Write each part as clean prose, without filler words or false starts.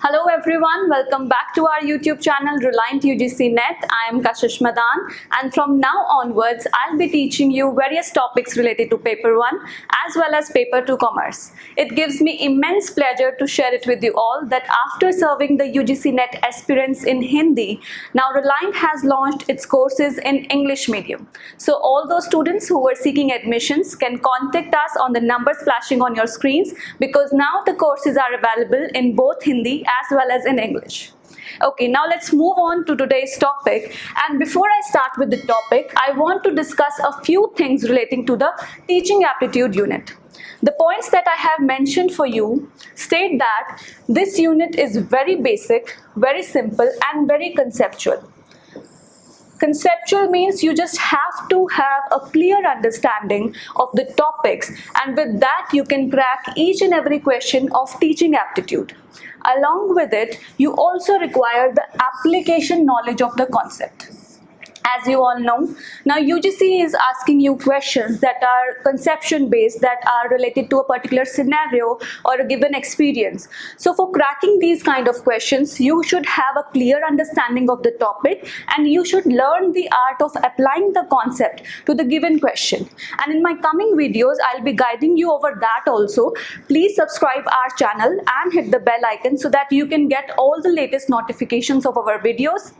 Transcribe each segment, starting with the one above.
Hello everyone, welcome back to our YouTube channel Reliant UGC NET. I am Kashish Madan, and from now onwards I'll be teaching you various topics related to paper 1 as well as paper 2 commerce. It gives me immense pleasure to share it with you all that after serving the UGC NET aspirants in Hindi, now Reliant has launched its courses in English medium. So all those students who were seeking admissions can contact us on the numbers flashing on your screens, because now the courses are available in both Hindi as well as in English. Okay, now let's move on to today's topic. And before I start with the topic, I want to discuss a few things relating to the teaching aptitude unit. The points that I have mentioned for you state that this unit is very basic, very simple, and very conceptual. Conceptual means you just have to have a clear understanding of the topics, and with that you can crack each and every question of teaching aptitude. Along with it, you also require the application knowledge of the concept. As you all know, now UGC is asking you questions that are conception based, that are related to a particular scenario or a given experience. So for cracking these kind of questions, you should have a clear understanding of the topic, and you should learn the art of applying the concept to the given question. And in my coming videos, I'll be guiding you over that also. Please subscribe our channel and hit the bell icon so that you can get all the latest notifications of our videos.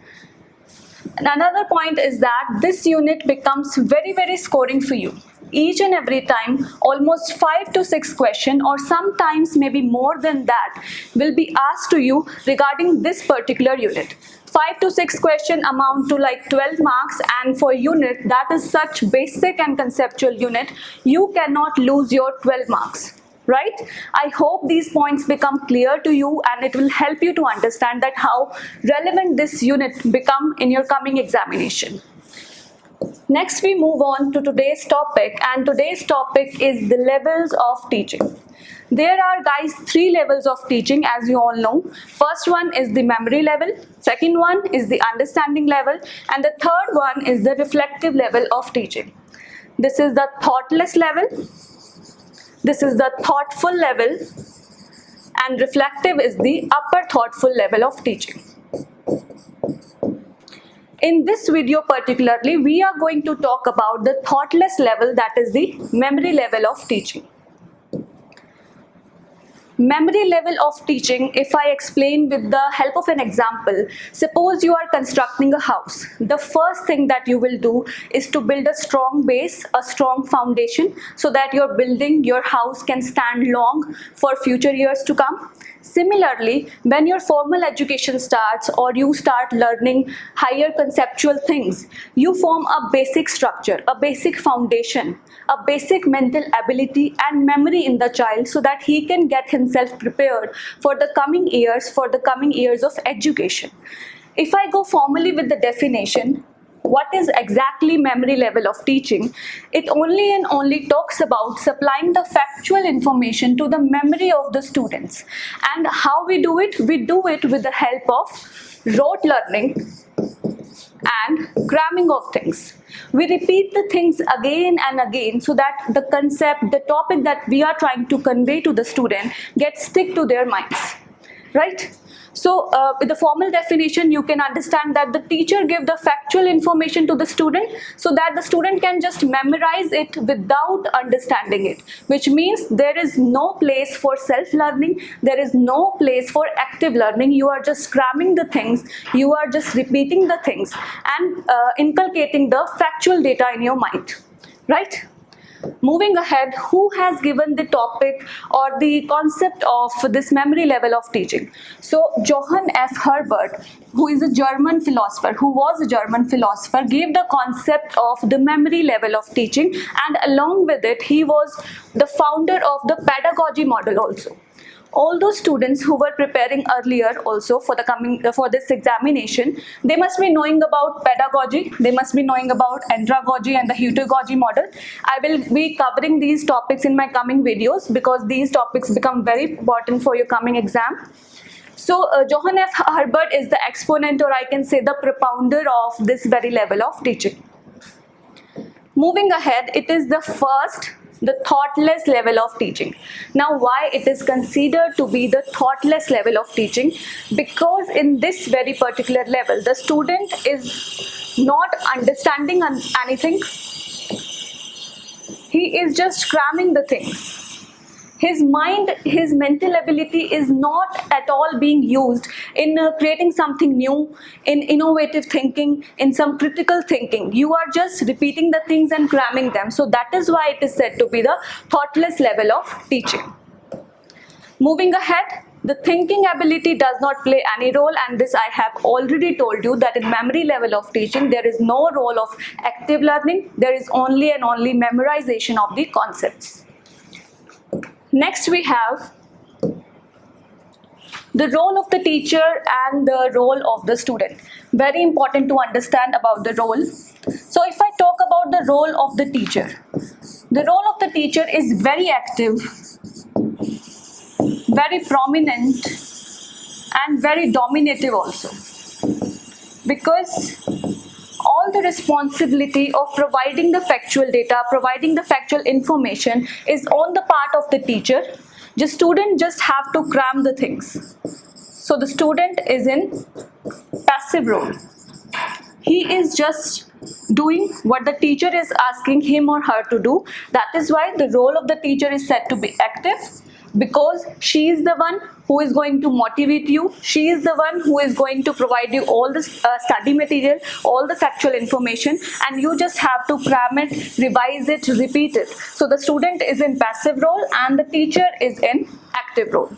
And another point is that this unit becomes very scoring for you. Each and every time, almost 5 to 6 questions, or sometimes maybe more than that, will be asked to you regarding this particular unit. 5 to 6 questions amount to like 12 marks, and for unit that is such basic and conceptual unit, you cannot lose your 12 marks. Right? I hope these points become clear to you, and it will help you to understand that how relevant this unit become in your coming examination. Next, we move on to today's topic, and today's topic is the levels of teaching. There are, guys, 3 levels of teaching, as you all know. First one is the memory level, second one is the understanding level, and the third one is the reflective level of teaching. This is the thoughtless level, this is the thoughtful level, and reflective is the upper thoughtful level of teaching. In this video particularly, we are going to talk about the thoughtless level, that is the memory level of teaching. Memory level of teaching, if I explain with the help of an example, suppose you are constructing a house. The first thing that you will do is to build a strong base, a strong foundation, so that your building, your house can stand long for future years to come. Similarly, when your formal education starts, or you start learning higher conceptual things, you form a basic structure, a basic foundation, a basic mental ability and memory in the child, so that he can get himself prepared for the coming years of education. If I go formally with the definition, what is exactly memory level of teaching? It only and only talks about supplying the factual information to the memory of the students. And how we do it? We do it with the help of rote learning and cramming of things. We repeat the things again and again, so that the concept, the topic that we are trying to convey to the student gets stick to their minds, right? So with the formal definition, you can understand that the teacher gives the factual information to the student, so that the student can just memorize it without understanding it, which means there is no place for self-learning, there is no place for active learning. You are just cramming the things, you are just repeating the things and inculcating the factual data in your mind, right? Moving ahead, who has given the topic or the concept of this memory level of teaching? So Johann F. Herbert, who is a German philosopher, gave the concept of the memory level of teaching, and along with it, he was the founder of the pedagogy model also. All those students who were preparing earlier also for this examination, they must be knowing about pedagogy, they must be knowing about andragogy and the heutagogy model. I will be covering these topics in my coming videos, because these topics become very important for your coming exam. So Johann F. Herbert is the exponent, or I can say the propounder of this very level of teaching. Moving ahead, it is the first the thoughtless level of teaching. Now, why it is considered to be the thoughtless level of teaching? Because in this very particular level, the student is not understanding anything. He is just cramming the things. His mind, his mental ability is not at all being used in creating something new, in innovative thinking, in some critical thinking. You are just repeating the things and cramming them. So that is why it is said to be the thoughtless level of teaching. Moving ahead, the thinking ability does not play any role, and this I have already told you that in memory level of teaching there is no role of active learning. There is only and only memorization of the concepts. Next we have the role of the teacher and the role of the student. Very important to understand about the role. So if I talk about the role of the teacher of the teacher is very active, very prominent, and very dominative also, because all the responsibility of providing the factual data, providing the factual information is on the part of the teacher. The student just have to cram the things. So the student is in passive role. He is just doing what the teacher is asking him or her to do. That is why the role of the teacher is said to be active, because she is the one who is going to motivate you. She is the one who is going to provide you all the study material, all the factual information, and you just have to cram it, revise it, repeat it. So the student is in passive role and the teacher is in active role.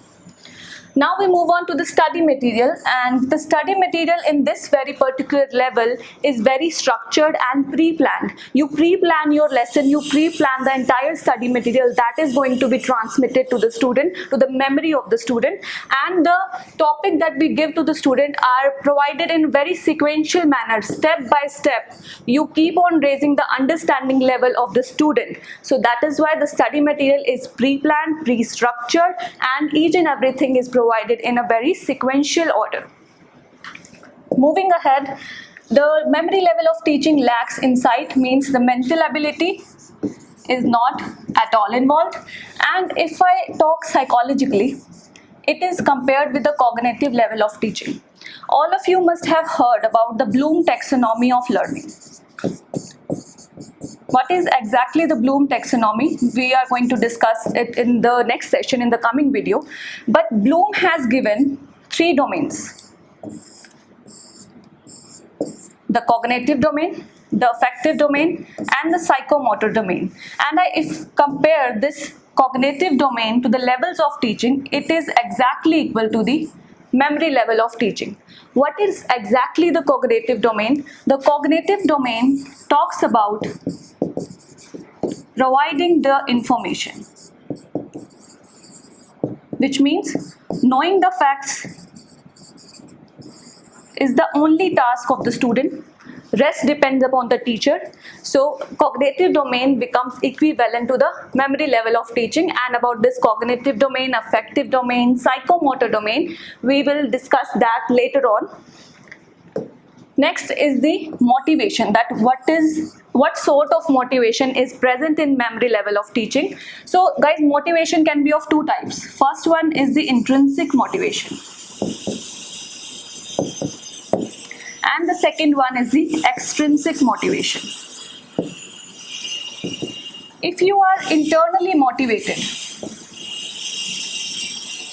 Now we move on to the study material, and the study material in this very particular level is very structured and pre-planned. You pre-plan your lesson, you pre-plan the entire study material that is going to be transmitted to the student, to the memory of the student, and the topic that we give to the student are provided in very sequential manner, step by step. You keep on raising the understanding level of the student. So that is why the study material is pre-planned, pre-structured, and each and everything is provided in a very sequential order. Moving ahead, the memory level of teaching lacks insight, means the mental ability is not at all involved. And if I talk psychologically, it is compared with the cognitive level of teaching. All of you must have heard about the Bloom taxonomy of learning. What is exactly the Bloom taxonomy? We are going to discuss it in the next session, in the coming video. But Bloom has given 3 domains: the cognitive domain, the affective domain, and the psychomotor domain. And if compare this cognitive domain to the levels of teaching, it is exactly equal to the memory level of teaching. What is exactly the cognitive domain? The cognitive domain talks about providing the information, which means knowing the facts is the only task of the student. Rest depends upon the teacher. So cognitive domain becomes equivalent to the memory level of teaching, and about this cognitive domain, affective domain, psychomotor domain, we will discuss that later on. Next is the motivation, that what sort of motivation is present in memory level of teaching. So guys, motivation can be of 2 types. First one is the intrinsic motivation, and the second one is the extrinsic motivation. If you are internally motivated,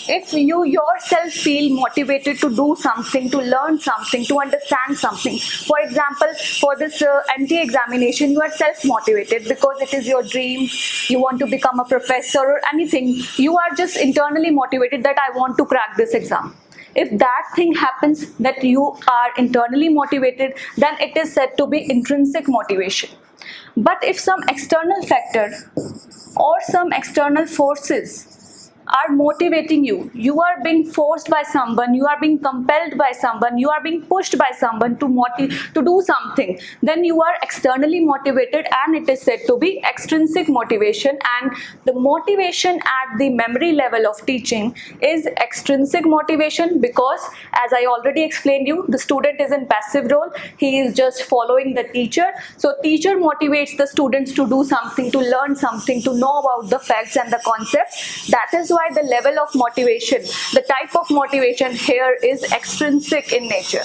if you yourself feel motivated to do something, to learn something, to understand something, for example, for this NTA examination, you are self-motivated because it is your dream, you want to become a professor or anything, you are just internally motivated that I want to crack this exam. If that thing happens, that you are internally motivated, then it is said to be intrinsic motivation. But if some external factor or some external forces are motivating you, you are being forced by someone, you are being compelled by someone, you are being pushed by someone to do something, then you are externally motivated, and it is said to be extrinsic motivation. And the motivation at the memory level of teaching is extrinsic motivation, because as I already explained you, the student is in passive role, he is just following the teacher. So teacher motivates the students to do something, to learn something, to know about the facts and the concepts. That is why the level of motivation, the type of motivation here is extrinsic in nature.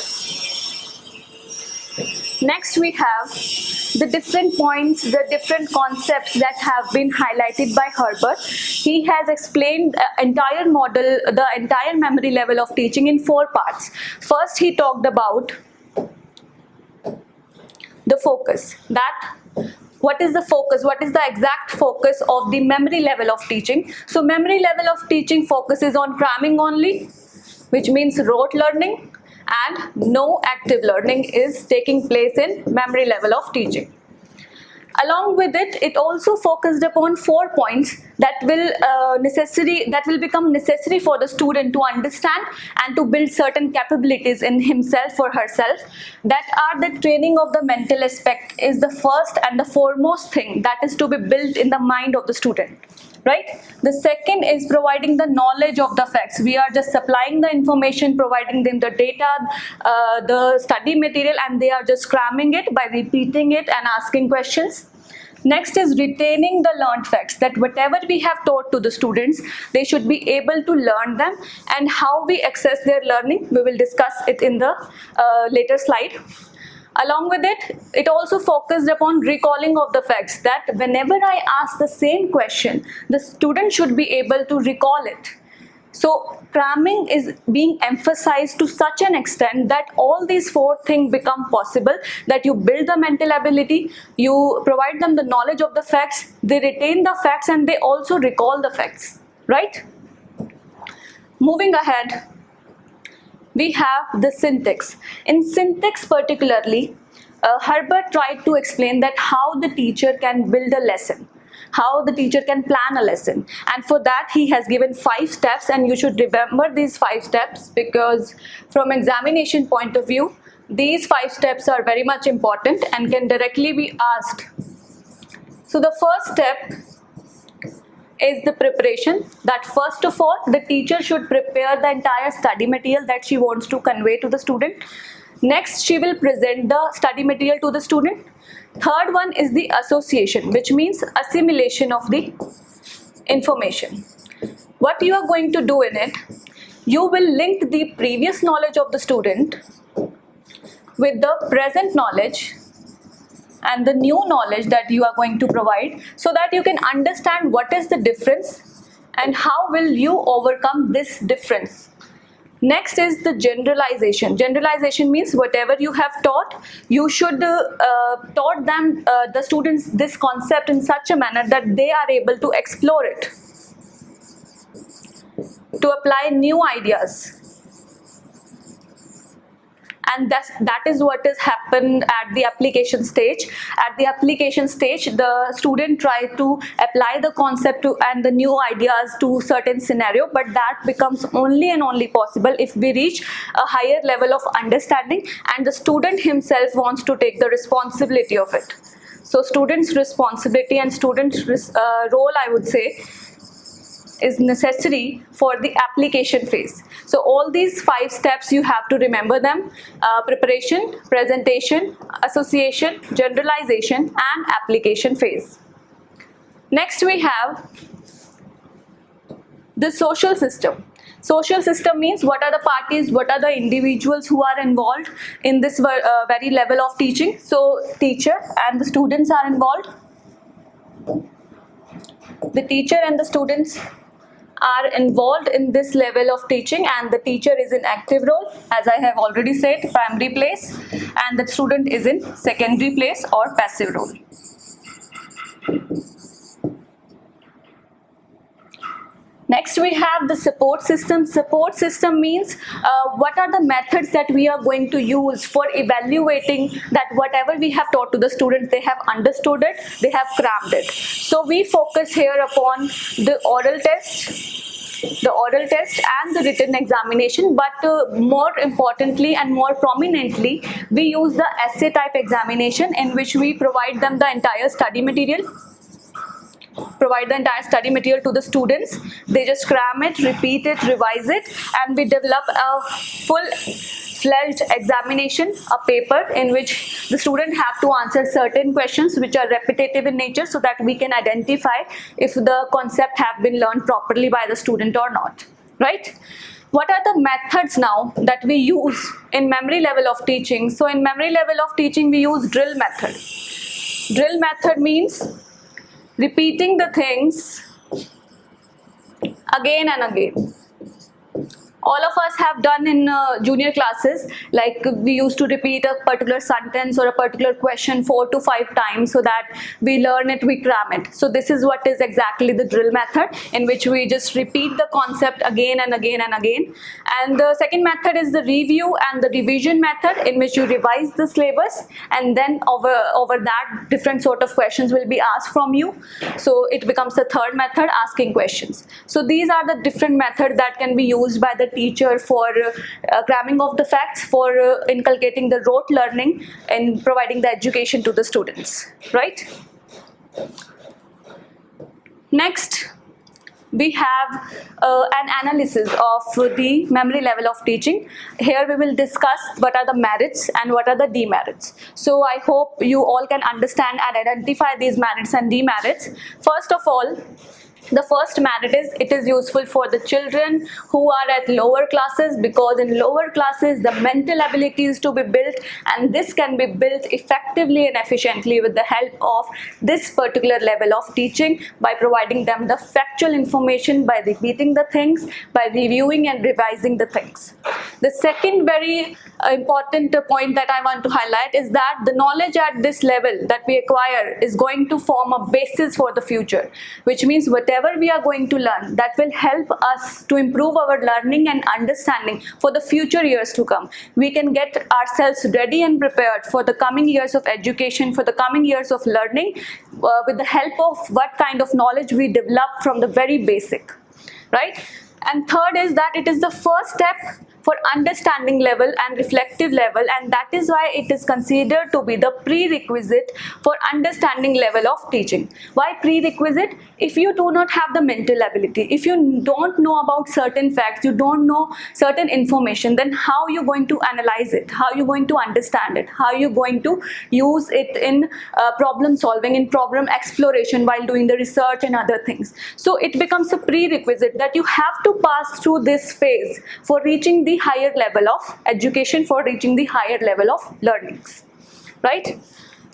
Next we have the different points, the different concepts that have been highlighted by Herbert. He has explained the entire model, the entire memory level of teaching in 4 parts. First, he talked about the focus. That what is the focus? What is the exact focus of the memory level of teaching? So memory level of teaching focuses on cramming only, which means rote learning, and no active learning is taking place in memory level of teaching. Along with it, it also focused upon 4 points that will become necessary for the student to understand and to build certain capabilities in himself or herself. That are the training of the mental aspect is the first and the foremost thing that is to be built in the mind of the student. Right? The second is providing the knowledge of the facts. We are just supplying the information, providing them the data, the study material, and they are just cramming it by repeating it and asking questions. Next is retaining the learned facts, that whatever we have taught to the students, they should be able to learn them, and how we access their learning, we will discuss it in the later slide. Along with it, it also focused upon recalling of the facts, that whenever I ask the same question, the student should be able to recall it. So cramming is being emphasized to such an extent that all these 4 things become possible, that you build the mental ability, you provide them the knowledge of the facts, they retain the facts, and they also recall the facts, right? Moving ahead, we have the syntax. In syntax particularly, Herbert tried to explain that how the teacher can build a lesson, how the teacher can plan a lesson, and for that he has given 5 steps, and you should remember these 5 steps, because from examination point of view, these 5 steps are very much important and can directly be asked. So the first step is the preparation, that first of all the teacher should prepare the entire study material that she wants to convey to the student. Next, she will present the study material to the student. Third one is the association, which means assimilation of the information. What you are going to do in it, you will link the previous knowledge of the student with the present knowledge and the new knowledge that you are going to provide, so that you can understand what is the difference and how will you overcome this difference. Next is the generalization. Generalization means whatever you have taught, you should taught them, the students, this concept in such a manner that they are able to explore it, to apply new ideas. And that is what has happened at the application stage. At the application stage, the student tries to apply the concept and the new ideas to certain scenario, but that becomes only and only possible if we reach a higher level of understanding and the student himself wants to take the responsibility of it. So student's responsibility and student's role, I would say, is necessary for the application phase. So all these 5 steps you have to remember them: preparation, presentation, association, generalization, and application phase. Next we have the social system. Social system means what are the parties, what are the individuals who are involved in this very level of teaching. So teacher and the students are involved. The teacher and the students are involved in this level of teaching, and the teacher is in active role, as I have already said, primary place, and the student is in secondary place or passive role. Next we have the support system. Support system means what are the methods that we are going to use for evaluating that whatever we have taught to the students, they have understood it, they have crammed it. So we focus here upon the oral test, the oral test and the written examination, but more importantly and more prominently, we use the essay type examination, in which we provide them the entire study material to the students. They just cram it, repeat it, revise it, and we develop a full-fledged examination, a paper in which the student have to answer certain questions which are repetitive in nature, so that we can identify if the concept have been learned properly by the student or not, right? What are the methods now that we use in memory level of teaching? So in memory level of teaching, we use drill method. Drill method means repeating the things again and again. All of us have done in junior classes, like we used to repeat a particular sentence or a particular question 4 to 5 times, so that we learn it, we cram it. So this is what is exactly the drill method, in which we just repeat the concept again and again and again. And the second method is the review and the revision method, in which you revise the syllabus, and then over that different sort of questions will be asked from you. So it becomes the third method, asking questions. So these are the different methods that can be used by the teacher for cramming of the facts, for inculcating the rote learning and providing the education to the students, right? Next, we have an analysis of the memory level of teaching. Here we will discuss what are the merits and what are the demerits. So I hope you all can understand and identify these merits and demerits. First of all, the first merit is it is useful for the children who are at lower classes, because in lower classes the mental abilities to be built, and this can be built effectively and efficiently with the help of this particular level of teaching, by providing them the factual information, by repeating the things, by reviewing and revising the things. The second very important point that I want to highlight is that the knowledge at this level that we acquire is going to form a basis for the future, which means whatever we are going to learn, that will help us to improve our learning and understanding for the future years to come. We can get ourselves ready and prepared for the coming years of education, for the coming years of learning, with the help of what kind of knowledge we develop from the very basic, right? And third is that it is the first step for understanding level and reflective level, and that is why it is considered to be the prerequisite for understanding level of teaching. Why prerequisite? If you do not have the mental ability, if you don't know about certain facts, you don't know certain information, then how are you going to analyze it? How are you going to understand it? How are you going to use it in problem solving, in problem exploration while doing the research and other things? So it becomes a prerequisite that you have to pass through this phase for reaching the higher level of education, for reaching the higher level of learnings, right?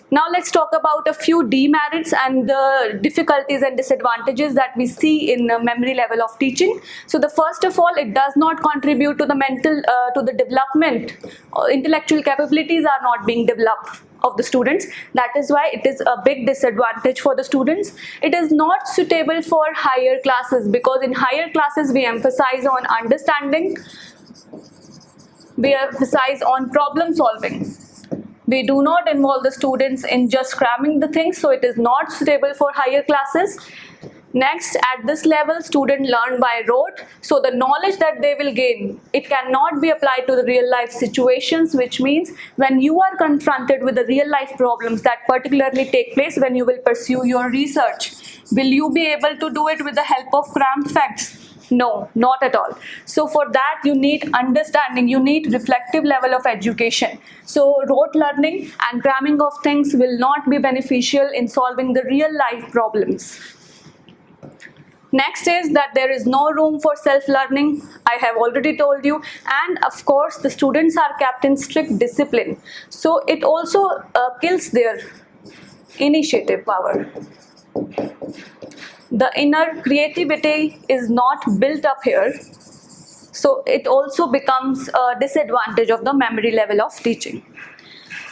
Now let's talk about a few demerits and the difficulties and disadvantages that we see in memory level of teaching. So the first of all, it does not contribute to the mental, to the development. Intellectual capabilities are not being developed of the students. That is why it is a big disadvantage for the students. It is not suitable for higher classes, because in higher classes we emphasize on understanding, we emphasize on problem solving. We do not involve the students in just cramming the things, so it is not suitable for higher classes. Next, at this level, students learn by rote, so the knowledge that they will gain, it cannot be applied to the real life situations, which means when you are confronted with the real life problems that particularly take place when you will pursue your research, will you be able to do it with the help of crammed facts? No, not at all. So for that you need understanding, you need reflective level of education. So rote learning and cramming of things will not be beneficial in solving the real life problems. Next is that there is no room for self-learning. I have already told you, and of course the students are kept in strict discipline. So it also kills their initiative power. The inner creativity is not built up here, so it also becomes a disadvantage of the memory level of teaching.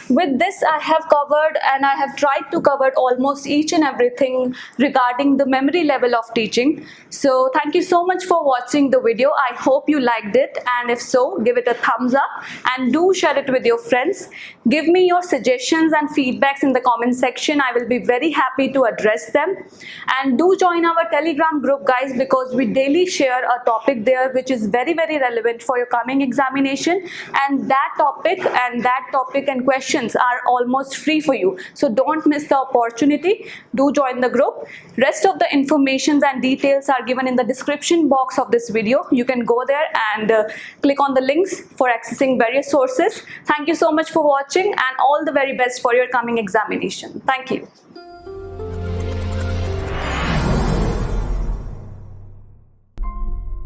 With this, I have covered and I have tried to cover almost each and everything regarding the memory level of teaching. So thank you so much for watching the video. I hope you liked it, and if so, give it a thumbs up and do share it with your friends. Give me your suggestions and feedbacks in the comment section. I will be very happy to address them. And do join our Telegram group, guys, because we daily share a topic there which is very relevant for your coming examination, and that topic and questions are almost free for you. So don't miss the opportunity. Do join the group. Rest of the informations and details are given in the description box of this video. You can go there and click on the links for accessing various sources. Thank you so much for watching, and all the very best for your coming examination. Thank you.